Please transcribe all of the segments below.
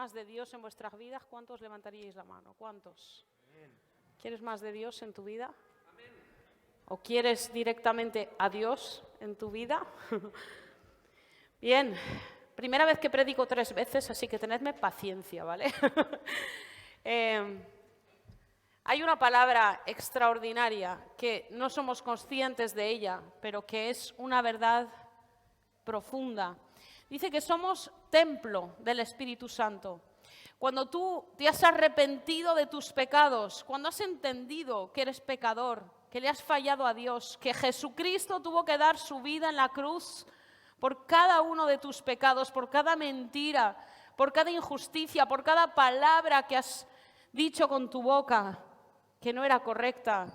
más de Dios en vuestras vidas? ¿Cuántos levantaríais la mano? ¿Cuántos? ¿Quieres más de Dios en tu vida? ¿O quieres directamente a Dios en tu vida? Bien, primera vez que predico 3 veces, así que tenedme paciencia, ¿vale? Hay una palabra extraordinaria que no somos conscientes de ella, pero que es una verdad profunda. Dice que somos templo del Espíritu Santo. Cuando tú te has arrepentido de tus pecados, cuando has entendido que eres pecador, que le has fallado a Dios, que Jesucristo tuvo que dar su vida en la cruz por cada uno de tus pecados, por cada mentira, por cada injusticia, por cada palabra que has dicho con tu boca que no era correcta.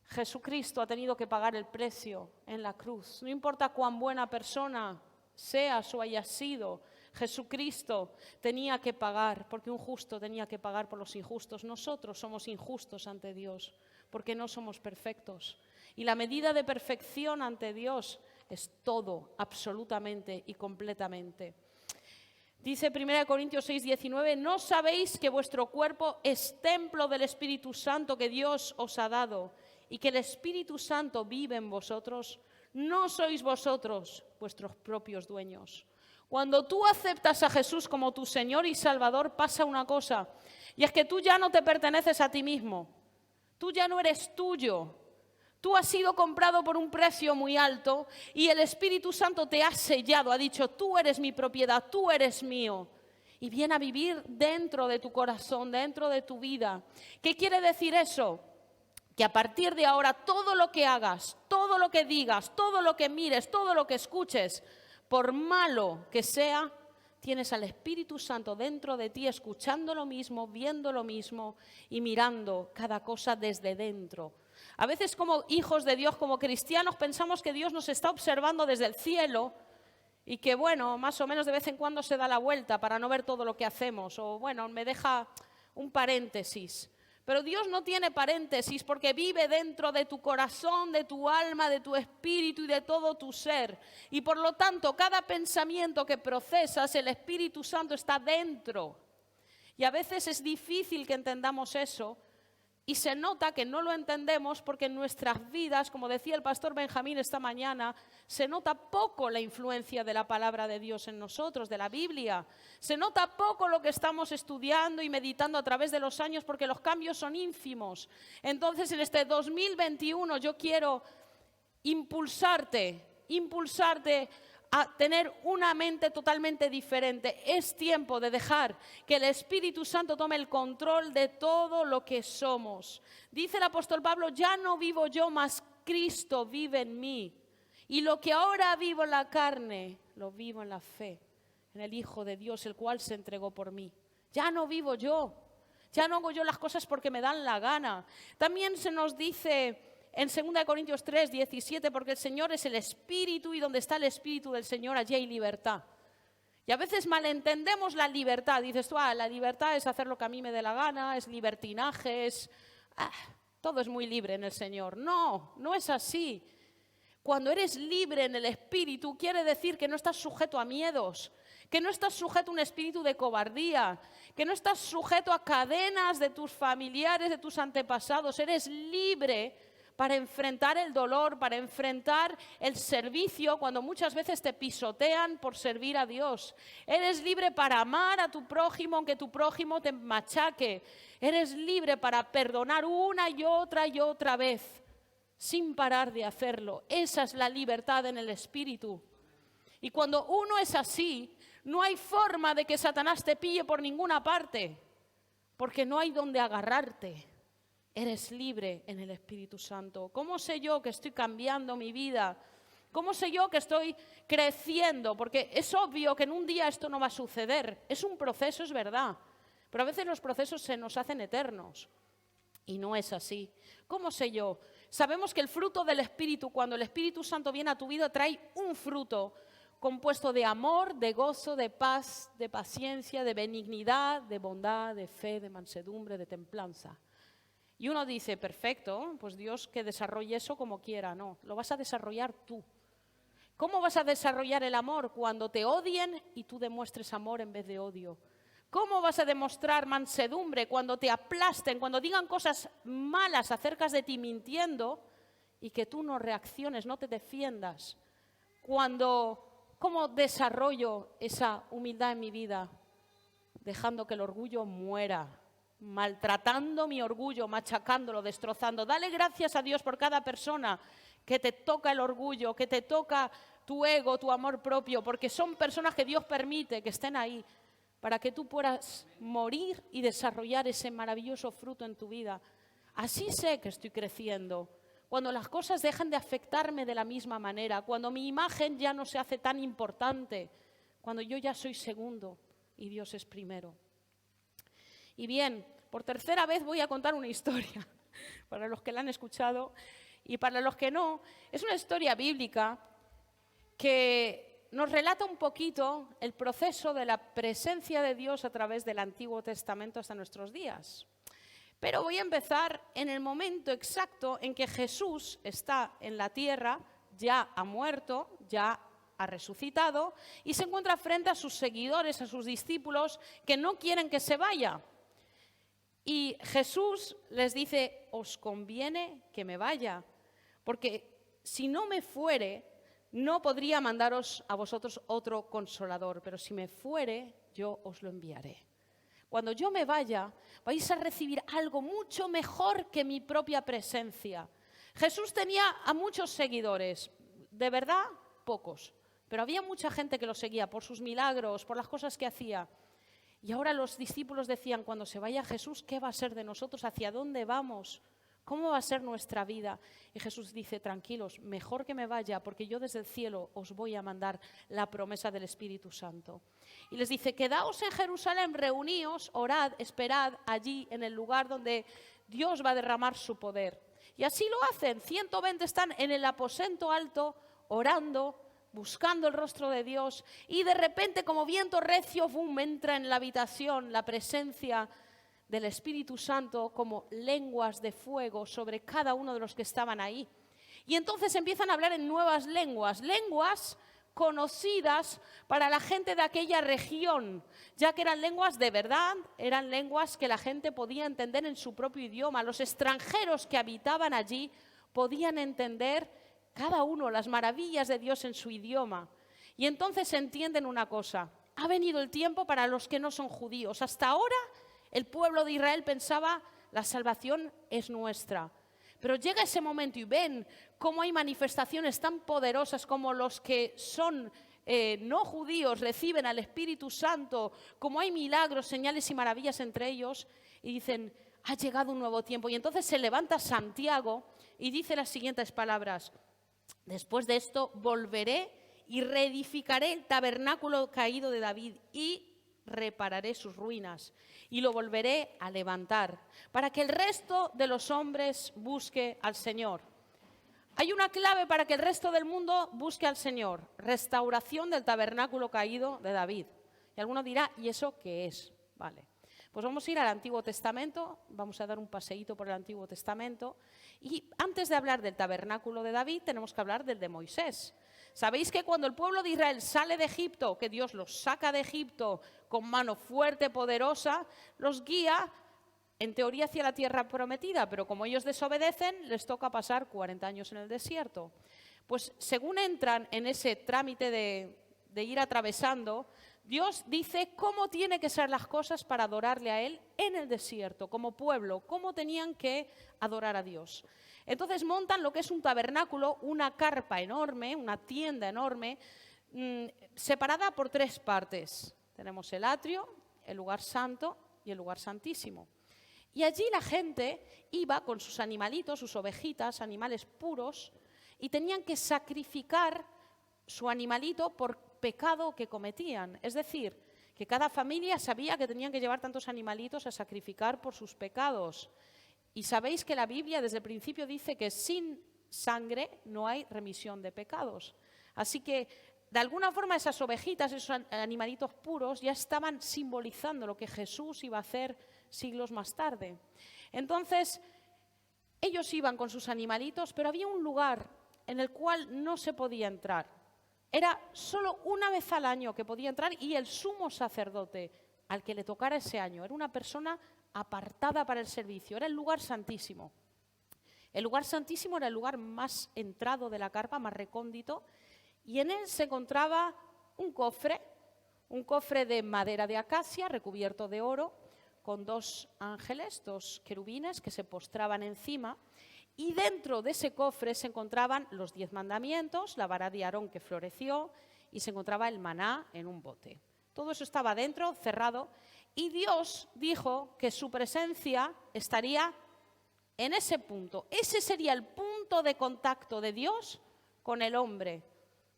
Jesucristo ha tenido que pagar el precio en la cruz. No importa cuán buena persona seas o hayas sido, Jesucristo tenía que pagar, porque un justo tenía que pagar por los injustos. Nosotros somos injustos ante Dios, porque no somos perfectos. Y la medida de perfección ante Dios es todo, absolutamente y completamente. Dice 1 Corintios 6:19, ¿no sabéis que vuestro cuerpo es templo del Espíritu Santo que Dios os ha dado y que el Espíritu Santo vive en vosotros? No sois vosotros vuestros propios dueños. Cuando tú aceptas a Jesús como tu Señor y Salvador, pasa una cosa, y es que tú ya no te perteneces a ti mismo, tú ya no eres tuyo. Tú has sido comprado por un precio muy alto y el Espíritu Santo te ha sellado, ha dicho, tú eres mi propiedad, tú eres mío. Y viene a vivir dentro de tu corazón, dentro de tu vida. ¿Qué quiere decir eso? Que a partir de ahora todo lo que hagas, todo lo que digas, todo lo que mires, todo lo que escuches, por malo que sea, tienes al Espíritu Santo dentro de ti escuchando lo mismo, viendo lo mismo y mirando cada cosa desde dentro. A veces como hijos de Dios, como cristianos, pensamos que Dios nos está observando desde el cielo y que, bueno, más o menos de vez en cuando se da la vuelta para no ver todo lo que hacemos o, bueno, me deja un paréntesis. Pero Dios no tiene paréntesis porque vive dentro de tu corazón, de tu alma, de tu espíritu y de todo tu ser. Y por lo tanto, cada pensamiento que procesas, el Espíritu Santo está dentro. Y a veces es difícil que entendamos eso. Y se nota que no lo entendemos porque en nuestras vidas, como decía el pastor Benjamín esta mañana, se nota poco la influencia de la palabra de Dios en nosotros, de la Biblia. Se nota poco lo que estamos estudiando y meditando a través de los años porque los cambios son ínfimos. Entonces, en este 2021 yo quiero impulsarte a tener una mente totalmente diferente. Es tiempo de dejar que el Espíritu Santo tome el control de todo lo que somos. Dice el apóstol Pablo, ya no vivo yo, mas Cristo vive en mí. Y lo que ahora vivo en la carne, lo vivo en la fe, en el Hijo de Dios, el cual se entregó por mí. Ya no vivo yo, ya no hago yo las cosas porque me dan la gana. También se nos dice en 2 Corintios 3:17, porque el Señor es el Espíritu y donde está el Espíritu del Señor, allí hay libertad. Y a veces malentendemos la libertad. Dices tú, la libertad es hacer lo que a mí me dé la gana, es libertinaje, todo es muy libre en el Señor. No, no es así. Cuando eres libre en el Espíritu, quiere decir que no estás sujeto a miedos, que no estás sujeto a un espíritu de cobardía, que no estás sujeto a cadenas de tus familiares, de tus antepasados. Eres libre para enfrentar el dolor, para enfrentar el servicio, cuando muchas veces te pisotean por servir a Dios. Eres libre para amar a tu prójimo, aunque tu prójimo te machaque. Eres libre para perdonar una y otra vez, sin parar de hacerlo. Esa es la libertad en el Espíritu. Y cuando uno es así, no hay forma de que Satanás te pille por ninguna parte, porque no hay donde agarrarte. Eres libre en el Espíritu Santo. ¿Cómo sé yo que estoy cambiando mi vida? ¿Cómo sé yo que estoy creciendo? Porque es obvio que en un día esto no va a suceder. Es un proceso, es verdad. Pero a veces los procesos se nos hacen eternos. Y no es así. ¿Cómo sé yo? Sabemos que el fruto del Espíritu, cuando el Espíritu Santo viene a tu vida, trae un fruto compuesto de amor, de gozo, de paz, de paciencia, de benignidad, de bondad, de fe, de mansedumbre, de templanza. Y uno dice, perfecto, pues Dios que desarrolle eso como quiera. No, lo vas a desarrollar tú. ¿Cómo vas a desarrollar el amor? Cuando te odien y tú demuestres amor en vez de odio. ¿Cómo vas a demostrar mansedumbre cuando te aplasten, cuando digan cosas malas acerca de ti mintiendo y que tú no reacciones, no te defiendas? ¿Cómo desarrollo esa humildad en mi vida? Dejando que el orgullo muera, maltratando mi orgullo, machacándolo, destrozando. Dale gracias a Dios por cada persona que te toca el orgullo, que te toca tu ego, tu amor propio, porque son personas que Dios permite que estén ahí para que tú puedas morir y desarrollar ese maravilloso fruto en tu vida. Así sé que estoy creciendo. Cuando las cosas dejan de afectarme de la misma manera, cuando mi imagen ya no se hace tan importante, cuando yo ya soy segundo y Dios es primero. Y bien, por tercera vez voy a contar una historia, para los que la han escuchado y para los que no. Es una historia bíblica que nos relata un poquito el proceso de la presencia de Dios a través del Antiguo Testamento hasta nuestros días. Pero voy a empezar en el momento exacto en que Jesús está en la tierra, ya ha muerto, ya ha resucitado y se encuentra frente a sus seguidores, a sus discípulos que no quieren que se vaya. Y Jesús les dice, os conviene que me vaya, porque si no me fuere, no podría mandaros a vosotros otro consolador, pero si me fuere, yo os lo enviaré. Cuando yo me vaya, vais a recibir algo mucho mejor que mi propia presencia. Jesús tenía a muchos seguidores, de verdad, pocos, pero había mucha gente que lo seguía por sus milagros, por las cosas que hacía. Y ahora los discípulos decían, cuando se vaya Jesús, ¿qué va a ser de nosotros? ¿Hacia dónde vamos? ¿Cómo va a ser nuestra vida? Y Jesús dice, tranquilos, mejor que me vaya, porque yo desde el cielo os voy a mandar la promesa del Espíritu Santo. Y les dice, quedaos en Jerusalén, reuníos, orad, esperad allí en el lugar donde Dios va a derramar su poder. Y así lo hacen, 120 están en el aposento alto, orando, buscando el rostro de Dios, y de repente, como viento recio, boom, entra en la habitación la presencia del Espíritu Santo como lenguas de fuego sobre cada uno de los que estaban ahí. Y entonces empiezan a hablar en nuevas lenguas, lenguas conocidas para la gente de aquella región, ya que eran lenguas de verdad, eran lenguas que la gente podía entender en su propio idioma. Los extranjeros que habitaban allí podían entender cada uno las maravillas de Dios en su idioma. Y entonces entienden una cosa, ha venido el tiempo para los que no son judíos. Hasta ahora el pueblo de Israel pensaba, la salvación es nuestra. Pero llega ese momento y ven cómo hay manifestaciones tan poderosas como los que son no judíos reciben al Espíritu Santo, como hay milagros, señales y maravillas entre ellos, y dicen, ha llegado un nuevo tiempo. Y entonces se levanta Santiago y dice las siguientes palabras, después de esto volveré y reedificaré el tabernáculo caído de David y repararé sus ruinas y lo volveré a levantar para que el resto de los hombres busque al Señor. Hay una clave para que el resto del mundo busque al Señor, restauración del tabernáculo caído de David. Y alguno dirá, ¿y eso qué es? Vale. Pues vamos a ir al Antiguo Testamento, vamos a dar un paseíto por el Antiguo Testamento y antes de hablar del tabernáculo de David tenemos que hablar del de Moisés. ¿Sabéis que cuando el pueblo de Israel sale de Egipto, que Dios los saca de Egipto con mano fuerte, poderosa, los guía en teoría hacia la tierra prometida, pero como ellos desobedecen, les toca pasar 40 años en el desierto? Pues según entran en ese trámite de ir atravesando, Dios dice cómo tienen que ser las cosas para adorarle a Él en el desierto, como pueblo, cómo tenían que adorar a Dios. Entonces montan lo que es un tabernáculo, una carpa enorme, una tienda enorme, separada por 3 partes. Tenemos el atrio, el lugar santo y el lugar santísimo. Y allí la gente iba con sus animalitos, sus ovejitas, animales puros, y tenían que sacrificar su animalito por pecado que cometían. Es decir, que cada familia sabía que tenían que llevar tantos animalitos a sacrificar por sus pecados. Y sabéis que la Biblia desde el principio dice que sin sangre no hay remisión de pecados. Así que, de alguna forma, esas ovejitas, esos animalitos puros, ya estaban simbolizando lo que Jesús iba a hacer siglos más tarde. Entonces, ellos iban con sus animalitos, pero había un lugar en el cual no se podía entrar. Era solo una vez al año que podía entrar y el sumo sacerdote al que le tocara ese año. Era una persona apartada para el servicio, era el lugar santísimo. El lugar santísimo era el lugar más entrado de la carpa, más recóndito, y en él se encontraba un cofre de madera de acacia recubierto de oro, con 2 ángeles, 2 querubines que se postraban encima, y dentro de ese cofre se encontraban los 10 mandamientos, la vara de Aarón que floreció, y se encontraba el maná en un bote. Todo eso estaba dentro, cerrado, y Dios dijo que su presencia estaría en ese punto. Ese sería el punto de contacto de Dios con el hombre.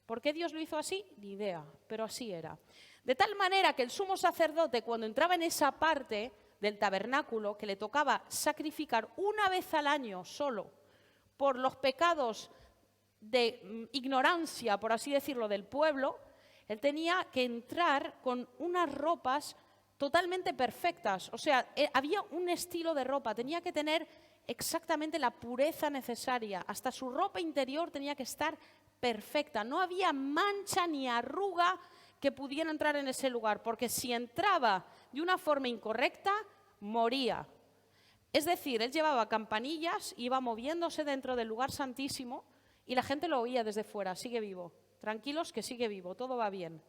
¿Por qué Dios lo hizo así? Ni idea, pero así era. De tal manera que el sumo sacerdote, cuando entraba en esa parte del tabernáculo, que le tocaba sacrificar una vez al año solo por los pecados de ignorancia, por así decirlo, del pueblo, él tenía que entrar con unas ropas totalmente perfectas. O sea, había un estilo de ropa, tenía que tener exactamente la pureza necesaria. Hasta su ropa interior tenía que estar perfecta. No había mancha ni arruga que pudiera entrar en ese lugar, porque si entraba de una forma incorrecta, moría. Es decir, él llevaba campanillas, iba moviéndose dentro del lugar santísimo y la gente lo oía desde fuera: sigue vivo, tranquilos que sigue vivo, todo va bien.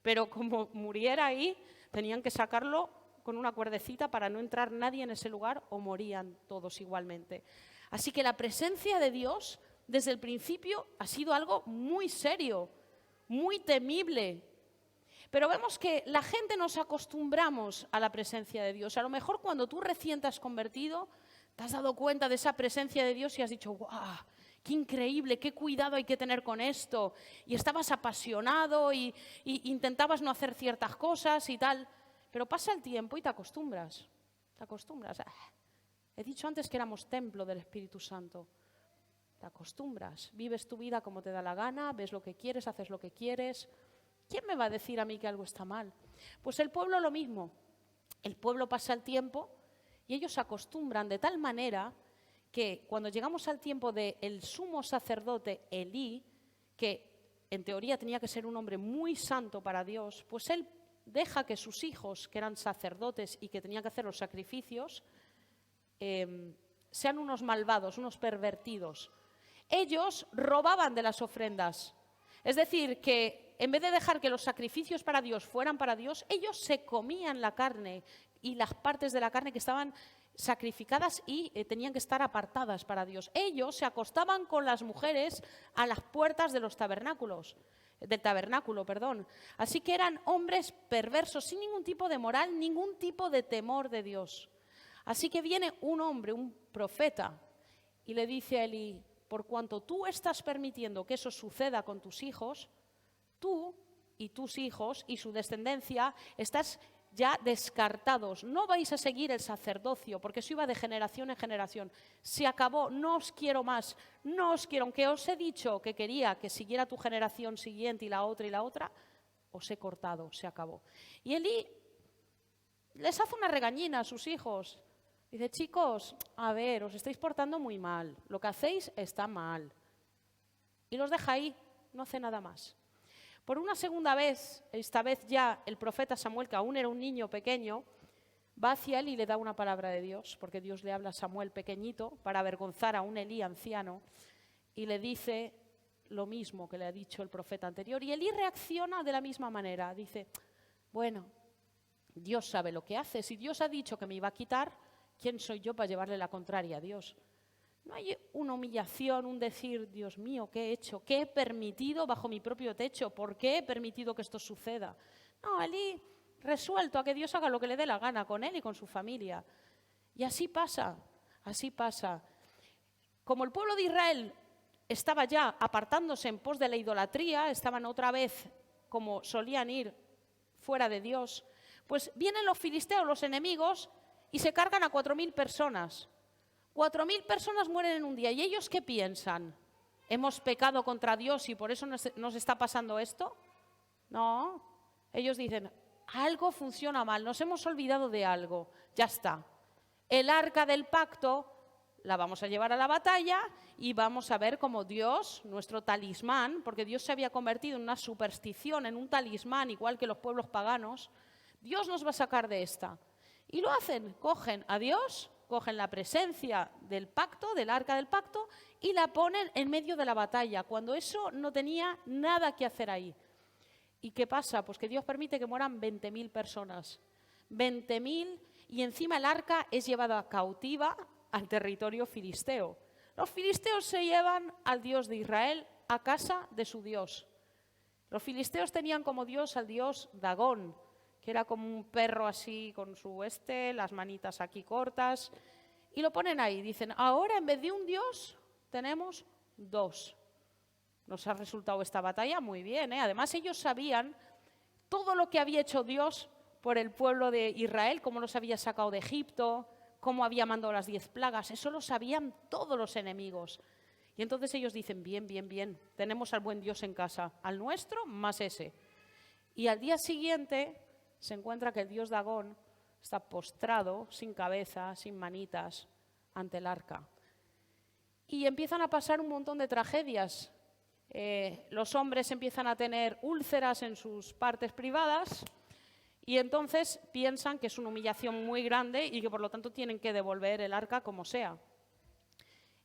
Pero como muriera ahí, tenían que sacarlo con una cuerdecita para no entrar nadie en ese lugar o morían todos igualmente. Así que la presencia de Dios desde el principio ha sido algo muy serio, muy temible. Pero vemos que la gente nos acostumbramos a la presencia de Dios. A lo mejor cuando tú recién te has convertido, te has dado cuenta de esa presencia de Dios y has dicho: ¡guau! ¡Qué increíble! ¡Qué cuidado hay que tener con esto! Y estabas apasionado y intentabas no hacer ciertas cosas y tal. Pero pasa el tiempo y te acostumbras. Te acostumbras. He dicho antes que éramos templo del Espíritu Santo. Te acostumbras. Vives tu vida como te da la gana, ves lo que quieres, haces lo que quieres. ¿Quién me va a decir a mí que algo está mal? Pues el pueblo lo mismo. El pueblo pasa el tiempo y ellos se acostumbran de tal manera que cuando llegamos al tiempo del sumo sacerdote Elí, que en teoría tenía que ser un hombre muy santo para Dios, pues él deja que sus hijos, que eran sacerdotes y que tenían que hacer los sacrificios, sean unos malvados, unos pervertidos. Ellos robaban de las ofrendas. Es decir, que en vez de dejar que los sacrificios para Dios fueran para Dios, ellos se comían la carne y las partes de la carne que estaban sacrificadas y tenían que estar apartadas para Dios. Ellos se acostaban con las mujeres a las puertas de los tabernáculos, del tabernáculo, perdón. Así que eran hombres perversos, sin ningún tipo de moral, ningún tipo de temor de Dios. Así que viene un hombre, un profeta, y le dice a Elí: por cuanto tú estás permitiendo que eso suceda con tus hijos, tú y tus hijos y su descendencia estás ya descartados. No vais a seguir el sacerdocio, porque eso iba de generación en generación. Se acabó, no os quiero más, no os quiero. Aunque os he dicho que quería que siguiera tu generación siguiente y la otra, os he cortado, se acabó. Y Elí les hace una regañina a sus hijos. Dice: chicos, a ver, os estáis portando muy mal, lo que hacéis está mal. Y los deja ahí, no hace nada más. Por una segunda vez, esta vez ya el profeta Samuel, que aún era un niño pequeño, va hacia él y le da una palabra de Dios, porque Dios le habla a Samuel pequeñito para avergonzar a un Elí anciano, y le dice lo mismo que le ha dicho el profeta anterior. Y Elí reacciona de la misma manera, dice: bueno, Dios sabe lo que hace, si Dios ha dicho que me iba a quitar, ¿quién soy yo para llevarle la contraria a Dios? No hay una humillación, un decir: Dios mío, ¿qué he hecho? ¿Qué he permitido bajo mi propio techo? ¿Por qué he permitido que esto suceda? No, Elí resuelto a que Dios haga lo que le dé la gana con él y con su familia. Y así pasa, así pasa. Como el pueblo de Israel estaba ya apartándose en pos de la idolatría, estaban otra vez como solían ir fuera de Dios, pues vienen los filisteos, los enemigos, y se cargan a 4.000 personas. 4.000 personas mueren en un día. ¿Y ellos qué piensan? ¿Hemos pecado contra Dios y por eso nos está pasando esto? No. Ellos dicen: algo funciona mal, nos hemos olvidado de algo. Ya está. El arca del pacto la vamos a llevar a la batalla y vamos a ver cómo Dios, nuestro talismán, porque Dios se había convertido en una superstición, en un talismán, igual que los pueblos paganos, Dios nos va a sacar de esta. Y lo hacen, cogen a Dios, cogen la presencia del pacto, del arca del pacto, y la ponen en medio de la batalla, cuando eso no tenía nada que hacer ahí. ¿Y qué pasa? Pues que Dios permite que mueran 20.000 personas. 20.000, y encima el arca es llevada cautiva al territorio filisteo. Los filisteos se llevan al Dios de Israel a casa de su Dios. Los filisteos tenían como Dios al dios Dagón, que era como un perro así con su las manitas aquí cortas, y lo ponen ahí. Dicen, ahora en vez de un dios tenemos dos. Nos ha resultado esta batalla muy bien, ¿eh? Además ellos sabían todo lo que había hecho Dios por el pueblo de Israel, cómo los había sacado de Egipto, cómo había mandado las 10 plagas. Eso lo sabían todos los enemigos. Y entonces ellos dicen, bien, bien, bien, tenemos al buen Dios en casa, al nuestro más ese. Y al día siguiente se encuentra que el dios Dagón está postrado, sin cabeza, sin manitas, ante el arca. Y empiezan a pasar un montón de tragedias. Los hombres empiezan a tener úlceras en sus partes privadas y entonces piensan que es una humillación muy grande y que por lo tanto tienen que devolver el arca como sea.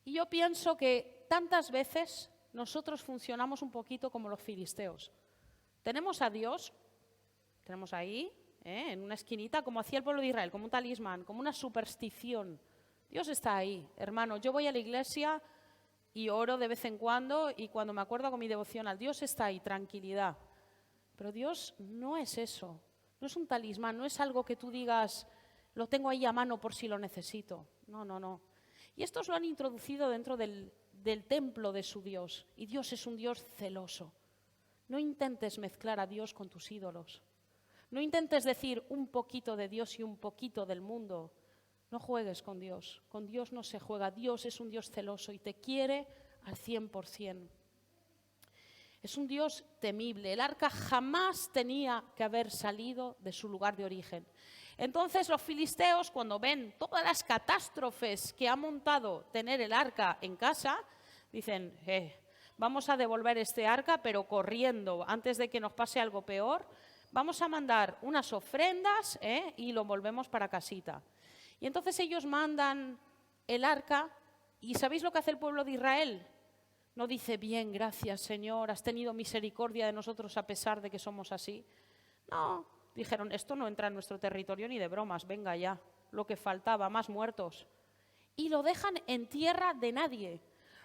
Y yo pienso que tantas veces nosotros funcionamos un poquito como los filisteos. Tenemos a Dios, tenemos ahí, en una esquinita, como hacía el pueblo de Israel, como un talismán, como una superstición. Dios está ahí, hermano. Yo voy a la iglesia y oro de vez en cuando, y cuando me acuerdo con mi devocional, Dios está ahí, tranquilidad. Pero Dios no es eso, no es un talismán, no es algo que tú digas, lo tengo ahí a mano por si lo necesito. No, no, no. Y estos lo han introducido dentro del templo de su Dios, y Dios es un Dios celoso. No intentes mezclar a Dios con tus ídolos. No intentes decir un poquito de Dios y un poquito del mundo. No juegues con Dios no se juega. Dios es un Dios celoso y te quiere al 100%. Es un Dios temible. El arca jamás tenía que haber salido de su lugar de origen. Entonces los filisteos, cuando ven todas las catástrofes que ha montado tener el arca en casa, dicen, vamos a devolver este arca, pero corriendo, antes de que nos pase algo peor. Vamos a mandar unas ofrendas y lo volvemos para casita. Y entonces ellos mandan el arca, y ¿sabéis lo que hace el pueblo de Israel? No dice, bien, gracias Señor, has tenido misericordia de nosotros a pesar de que somos así. No, dijeron, esto no entra en nuestro territorio ni de bromas, venga ya, lo que faltaba, más muertos. Y lo dejan en tierra de nadie.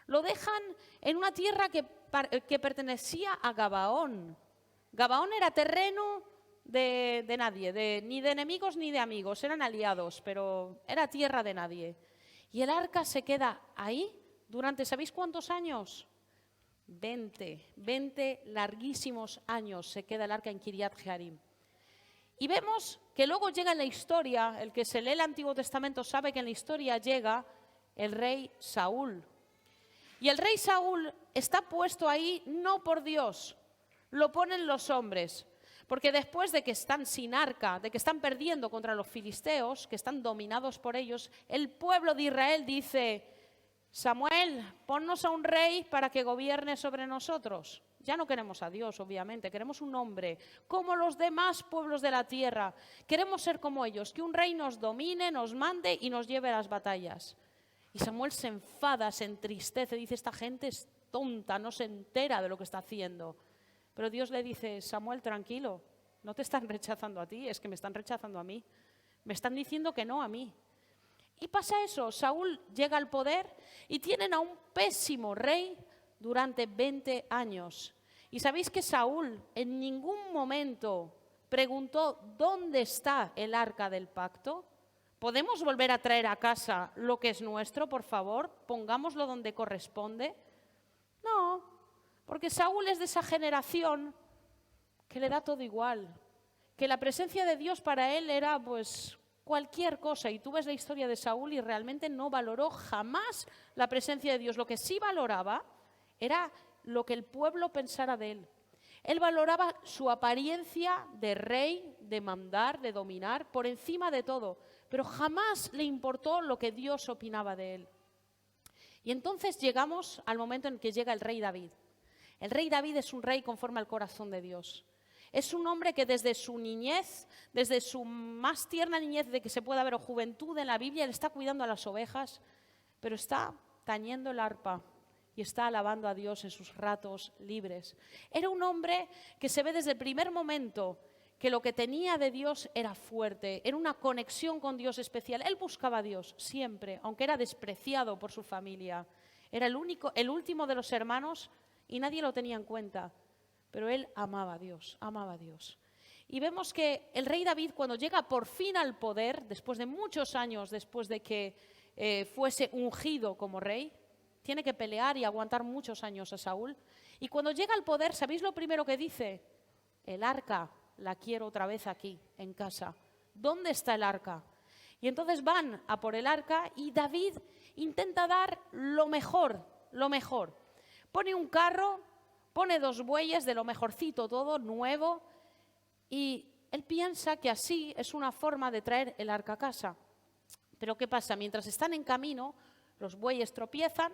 Lo dejan en una tierra que pertenecía a Gabaón. Gabaón era terreno de nadie, ni de enemigos ni de amigos, eran aliados, pero era tierra de nadie. Y el arca se queda ahí durante, ¿sabéis cuántos años? 20 larguísimos años se queda el arca en Kiriat Jearim. Y vemos que luego llega en la historia, el que se lee el Antiguo Testamento sabe que en la historia llega el rey Saúl. Y el rey Saúl está puesto ahí no por Dios, lo ponen los hombres. Porque después de que están sin arca, de que están perdiendo contra los filisteos, que están dominados por ellos, el pueblo de Israel dice, Samuel, ponnos a un rey para que gobierne sobre nosotros. Ya no queremos a Dios, obviamente, queremos un hombre, como los demás pueblos de la tierra. Queremos ser como ellos, que un rey nos domine, nos mande y nos lleve a las batallas. Y Samuel se enfada, se entristece, dice, esta gente es tonta, no se entera de lo que está haciendo. Pero Dios le dice, Samuel, tranquilo, no te están rechazando a ti, es que me están rechazando a mí. Me están diciendo que no a mí. Y pasa eso, Saúl llega al poder y tienen a un pésimo rey durante 20 años. Y sabéis que Saúl en ningún momento preguntó, ¿dónde está el arca del pacto? ¿Podemos volver a traer a casa lo que es nuestro, por favor? Pongámoslo donde corresponde. No. Porque Saúl es de esa generación que le da todo igual, que la presencia de Dios para él era pues cualquier cosa. Y tú ves la historia de Saúl y realmente no valoró jamás la presencia de Dios. Lo que sí valoraba era lo que el pueblo pensara de él. Él valoraba su apariencia de rey, de mandar, de dominar, por encima de todo. Pero jamás le importó lo que Dios opinaba de él. Y entonces llegamos al momento en que llega el rey David. El rey David es un rey conforme al corazón de Dios. Es un hombre que desde su niñez, desde su más tierna niñez de que se pueda ver o juventud en la Biblia, él está cuidando a las ovejas, pero está tañendo el arpa y está alabando a Dios en sus ratos libres. Era un hombre que se ve desde el primer momento que lo que tenía de Dios era fuerte, era una conexión con Dios especial. Él buscaba a Dios siempre, aunque era despreciado por su familia. Era el último de los hermanos y nadie lo tenía en cuenta. Pero él amaba a Dios, amaba a Dios. Y vemos que el rey David, cuando llega por fin al poder, después de muchos años, después de que fuese ungido como rey, tiene que pelear y aguantar muchos años a Saúl. Y cuando llega al poder, ¿sabéis lo primero que dice? El arca la quiero otra vez aquí, en casa. ¿Dónde está el arca? Y entonces van a por el arca y David intenta dar lo mejor, lo mejor. Pone un carro, pone 2 bueyes de lo mejorcito todo, nuevo, y él piensa que así es una forma de traer el arca a casa. Pero ¿qué pasa? Mientras están en camino, los bueyes tropiezan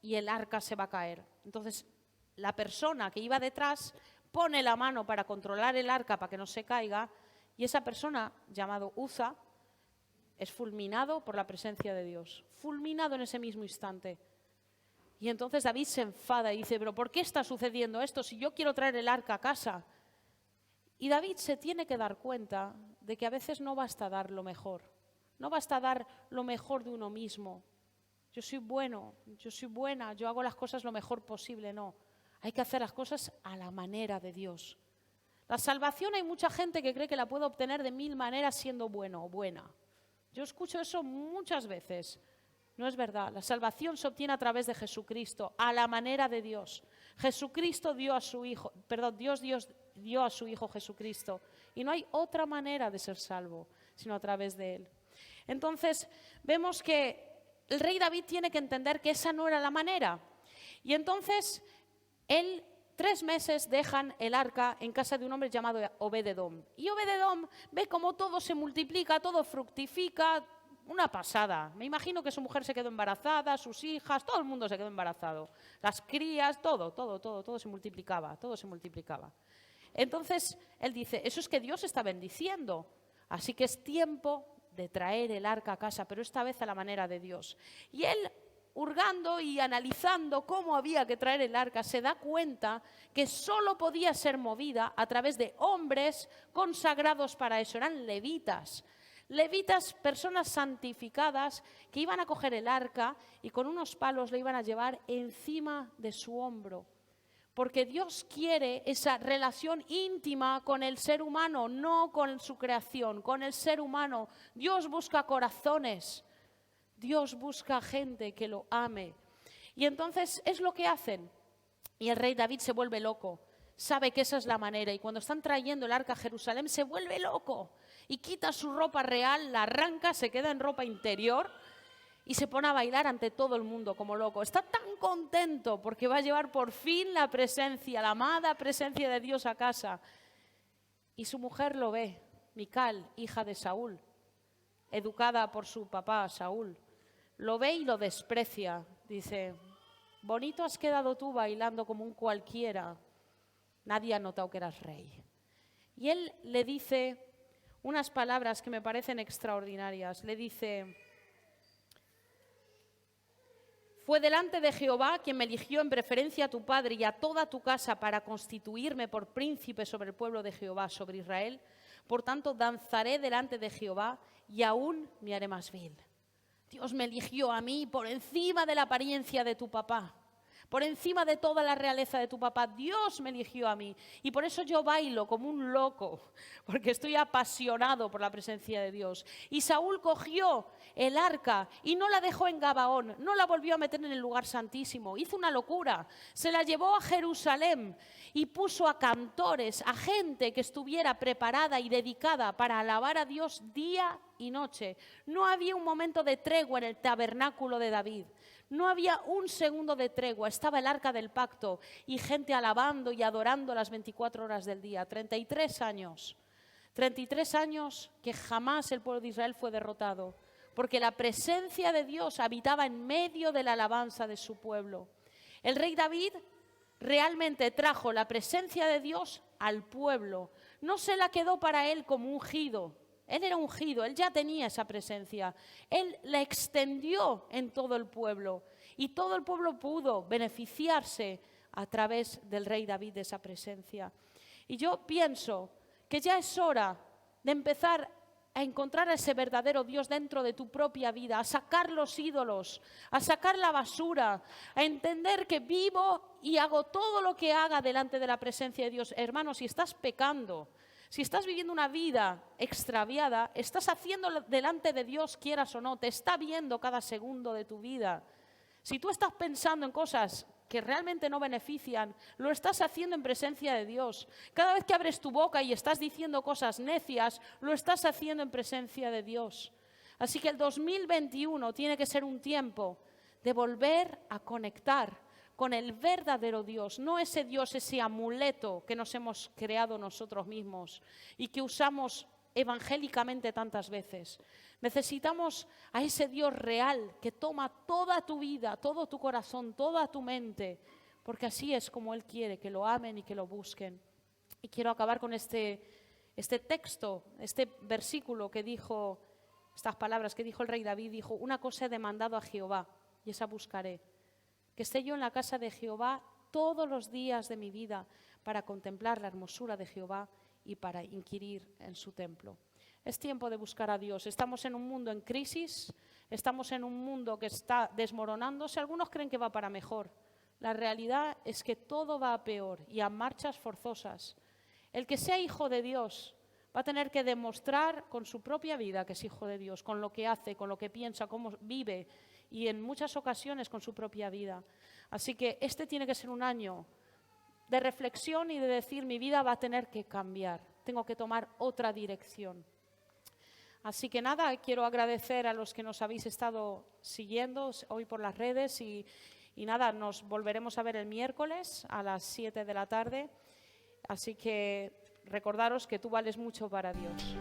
y el arca se va a caer. Entonces, la persona que iba detrás pone la mano para controlar el arca para que no se caiga, y esa persona, llamado Uza, es fulminado por la presencia de Dios. Fulminado en ese mismo instante. Y entonces David se enfada y dice, ¿pero por qué está sucediendo esto si yo quiero traer el arca a casa? Y David se tiene que dar cuenta de que a veces no basta dar lo mejor. No basta dar lo mejor de uno mismo. Yo soy bueno, yo soy buena, yo hago las cosas lo mejor posible. No, hay que hacer las cosas a la manera de Dios. La salvación hay mucha gente que cree que la puede obtener de 1000 maneras siendo bueno o buena. Yo escucho eso muchas veces. No es verdad. La salvación se obtiene a través de Jesucristo, a la manera de Dios. Jesucristo dio a su Hijo, Dios dio a su Hijo Jesucristo. Y no hay otra manera de ser salvo, sino a través de Él. Entonces, vemos que el rey David tiene que entender que esa no era la manera. Y entonces, él 3 meses dejan el arca en casa de un hombre llamado Obed-edom. Y Obed-edom ve cómo todo se multiplica, todo fructifica. Una pasada. Me imagino que su mujer se quedó embarazada, sus hijas, todo el mundo se quedó embarazado. Las crías, todo se multiplicaba, todo se multiplicaba. Entonces, él dice, eso es que Dios está bendiciendo. Así que es tiempo de traer el arca a casa, pero esta vez a la manera de Dios. Y él, hurgando y analizando cómo había que traer el arca, se da cuenta que solo podía ser movida a través de hombres consagrados para eso, eran levitas. Levitas, personas santificadas que iban a coger el arca y con unos palos le iban a llevar encima de su hombro. Porque Dios quiere esa relación íntima con el ser humano, no con su creación, con el ser humano. Dios busca corazones, Dios busca gente que lo ame. Y entonces es lo que hacen. Y el rey David se vuelve loco, sabe que esa es la manera. Y cuando están trayendo el arca a Jerusalén se vuelve loco. Y quita su ropa real, la arranca, se queda en ropa interior y se pone a bailar ante todo el mundo como loco. Está tan contento porque va a llevar por fin la presencia, la amada presencia de Dios a casa. Y su mujer lo ve, Mical, hija de Saúl, educada por su papá Saúl. Lo ve y lo desprecia. Dice, bonito has quedado tú bailando como un cualquiera. Nadie ha notado que eras rey. Y él le dice unas palabras que me parecen extraordinarias. Le dice, fue delante de Jehová quien me eligió en preferencia a tu padre y a toda tu casa para constituirme por príncipe sobre el pueblo de Jehová, sobre Israel. Por tanto, danzaré delante de Jehová y aún me haré más vil. Dios me eligió a mí por encima de la apariencia de tu papá. Por encima de toda la realeza de tu papá, Dios me eligió a mí. Y por eso yo bailo como un loco, porque estoy apasionado por la presencia de Dios. Y Saúl cogió el arca y no la dejó en Gabaón, no la volvió a meter en el lugar santísimo. Hizo una locura, se la llevó a Jerusalén y puso a cantores, a gente que estuviera preparada y dedicada para alabar a Dios día y noche. No había un momento de tregua en el tabernáculo de David. No había un segundo de tregua, estaba el arca del pacto y gente alabando y adorando las 24 horas del día. 33 años que jamás el pueblo de Israel fue derrotado, porque la presencia de Dios habitaba en medio de la alabanza de su pueblo. El rey David realmente trajo la presencia de Dios al pueblo. No se la quedó para él como ungido. Él era ungido, él ya tenía esa presencia. Él la extendió en todo el pueblo y todo el pueblo pudo beneficiarse a través del rey David de esa presencia. Y yo pienso que ya es hora de empezar a encontrar a ese verdadero Dios dentro de tu propia vida, a sacar los ídolos, a sacar la basura, a entender que vivo y hago todo lo que haga delante de la presencia de Dios. Hermano, si estás pecando, si estás viviendo una vida extraviada, estás haciendo delante de Dios, quieras o no, te está viendo cada segundo de tu vida. Si tú estás pensando en cosas que realmente no benefician, lo estás haciendo en presencia de Dios. Cada vez que abres tu boca y estás diciendo cosas necias, lo estás haciendo en presencia de Dios. Así que el 2021 tiene que ser un tiempo de volver a conectar con el verdadero Dios, no ese Dios, ese amuleto que nos hemos creado nosotros mismos y que usamos evangélicamente tantas veces. Necesitamos a ese Dios real que toma toda tu vida, todo tu corazón, toda tu mente, porque así es como Él quiere que lo amen y que lo busquen. Y quiero acabar con este texto, este versículo que dijo, estas palabras que dijo el rey David, dijo: una cosa he demandado a Jehová y esa buscaré, que esté yo en la casa de Jehová todos los días de mi vida para contemplar la hermosura de Jehová y para inquirir en su templo. Es tiempo de buscar a Dios. Estamos en un mundo en crisis, estamos en un mundo que está desmoronándose. Algunos creen que va para mejor. La realidad es que todo va a peor y a marchas forzosas. El que sea hijo de Dios va a tener que demostrar con su propia vida que es hijo de Dios, con lo que hace, con lo que piensa, cómo vive y en muchas ocasiones con su propia vida. Así que este tiene que ser un año de reflexión y de decir: mi vida va a tener que cambiar, tengo que tomar otra dirección. Así que nada, quiero agradecer a los que nos habéis estado siguiendo hoy por las redes y nada, nos volveremos a ver el miércoles a las 7 de la tarde. Así que recordaros que tú vales mucho para Dios.